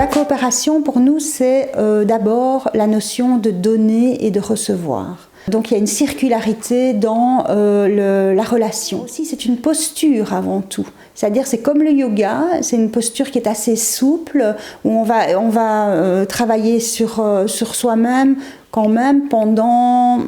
La coopération, pour nous, c'est d'abord la notion de donner et de recevoir. Donc il y a une circularité dans la relation. Aussi, c'est une posture avant tout. C'est-à-dire, c'est comme le yoga, c'est une posture qui est assez souple, où on va travailler sur soi-même quand même pendant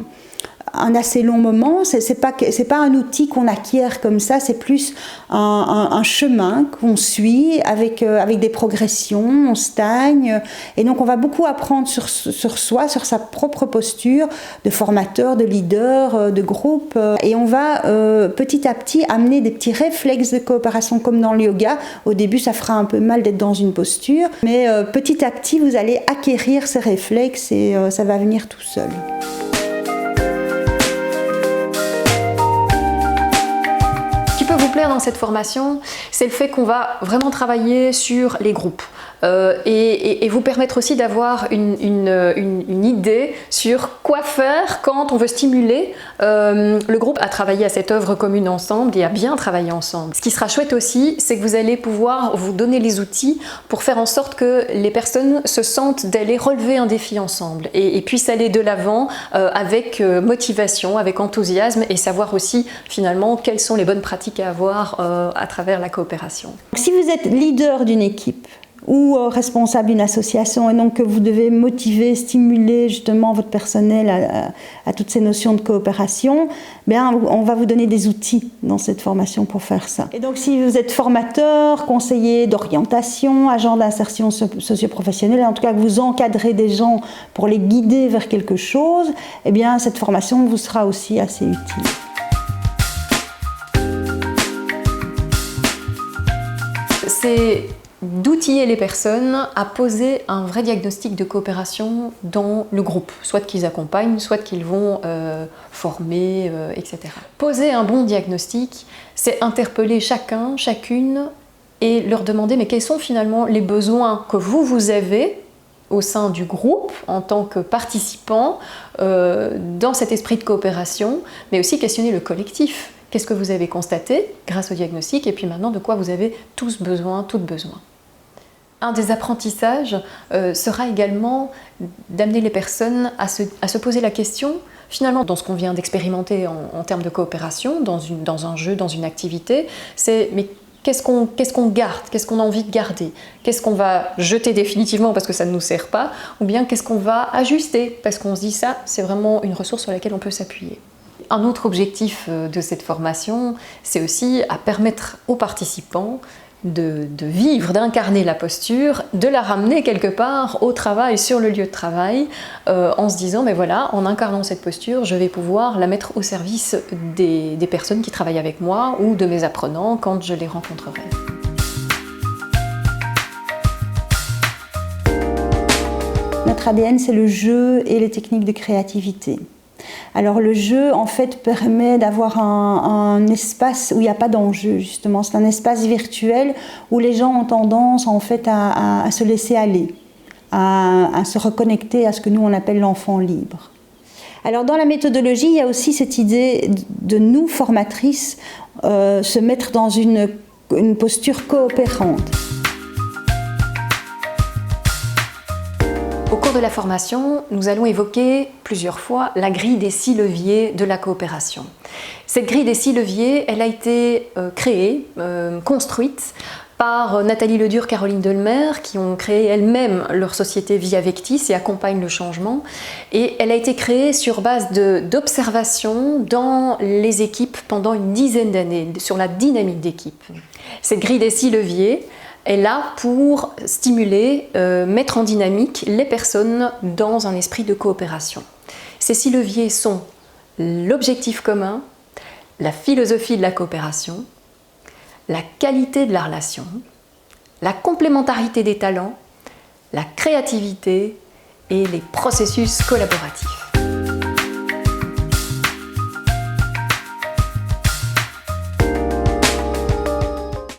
un assez long moment. C'est pas un outil qu'on acquiert comme ça, c'est plus un chemin qu'on suit avec des progressions, on stagne, et donc on va beaucoup apprendre sur soi, sur sa propre posture de formateur, de leader, de groupe, et on va petit à petit amener des petits réflexes de coopération comme dans le yoga. Au début ça fera un peu mal d'être dans une posture, mais petit à petit vous allez acquérir ces réflexes et ça va venir tout seul. Vous plaire dans cette formation, c'est le fait qu'on va vraiment travailler sur les groupes et vous permettre aussi d'avoir une idée sur quoi faire quand on veut stimuler le groupe à travailler à cette œuvre commune ensemble et à bien travailler ensemble. Ce qui sera chouette aussi, c'est que vous allez pouvoir vous donner les outils pour faire en sorte que les personnes se sentent d'aller relever un défi ensemble et puissent aller de l'avant avec motivation, avec enthousiasme et savoir aussi finalement quelles sont les bonnes pratiques à avoir à travers la coopération. Si vous êtes leader d'une équipe ou responsable d'une association et donc que vous devez motiver, stimuler justement votre personnel à toutes ces notions de coopération, bien, on va vous donner des outils dans cette formation pour faire ça. Et donc si vous êtes formateur, conseiller d'orientation, agent d'insertion socio-professionnelle, en tout cas que vous encadrez des gens pour les guider vers quelque chose, eh bien cette formation vous sera aussi assez utile. C'est d'outiller les personnes à poser un vrai diagnostic de coopération dans le groupe, soit qu'ils accompagnent, soit qu'ils vont former, etc. Poser un bon diagnostic, c'est interpeller chacun, chacune et leur demander mais quels sont finalement les besoins que vous avez au sein du groupe en tant que participant dans cet esprit de coopération, mais aussi questionner le collectif. Qu'est-ce que vous avez constaté grâce au diagnostic et puis maintenant de quoi vous avez tous besoin, toutes besoin. Un des apprentissages sera également d'amener les personnes à se poser la question, finalement dans ce qu'on vient d'expérimenter en termes de coopération, dans un jeu, dans une activité, c'est mais qu'est-ce qu'on garde, qu'est-ce qu'on a envie de garder, qu'est-ce qu'on va jeter définitivement parce que ça ne nous sert pas, ou bien qu'est-ce qu'on va ajuster parce qu'on se dit ça, c'est vraiment une ressource sur laquelle on peut s'appuyer. Un autre objectif de cette formation, c'est aussi à permettre aux participants de vivre, d'incarner la posture, de la ramener quelque part au travail, sur le lieu de travail, en se disant, mais voilà, en incarnant cette posture, je vais pouvoir la mettre au service des personnes qui travaillent avec moi ou de mes apprenants quand je les rencontrerai. Notre ADN, c'est le jeu et les techniques de créativité. Alors le jeu, en fait, permet d'avoir un espace où il n'y a pas d'enjeu, justement. C'est un espace virtuel où les gens ont tendance, en fait, à se laisser aller, à se reconnecter à ce que nous, on appelle l'enfant libre. Alors dans la méthodologie, il y a aussi cette idée de nous, formatrices, se mettre dans une posture coopérante. Au cours de la formation, nous allons évoquer plusieurs fois la grille des 6 leviers de la coopération. Cette grille des 6 leviers, elle a été créée, construite par Nathalie Ledure, Caroline Delmer, qui ont créé elles-mêmes leur société Via Vectis et accompagnent le changement. Et elle a été créée sur base d'observations dans les équipes pendant une dizaine d'années, sur la dynamique d'équipe. Cette grille des 6 leviers est là pour stimuler, mettre en dynamique les personnes dans un esprit de coopération. Ces 6 leviers sont l'objectif commun, la philosophie de la coopération, la qualité de la relation, la complémentarité des talents, la créativité et les processus collaboratifs.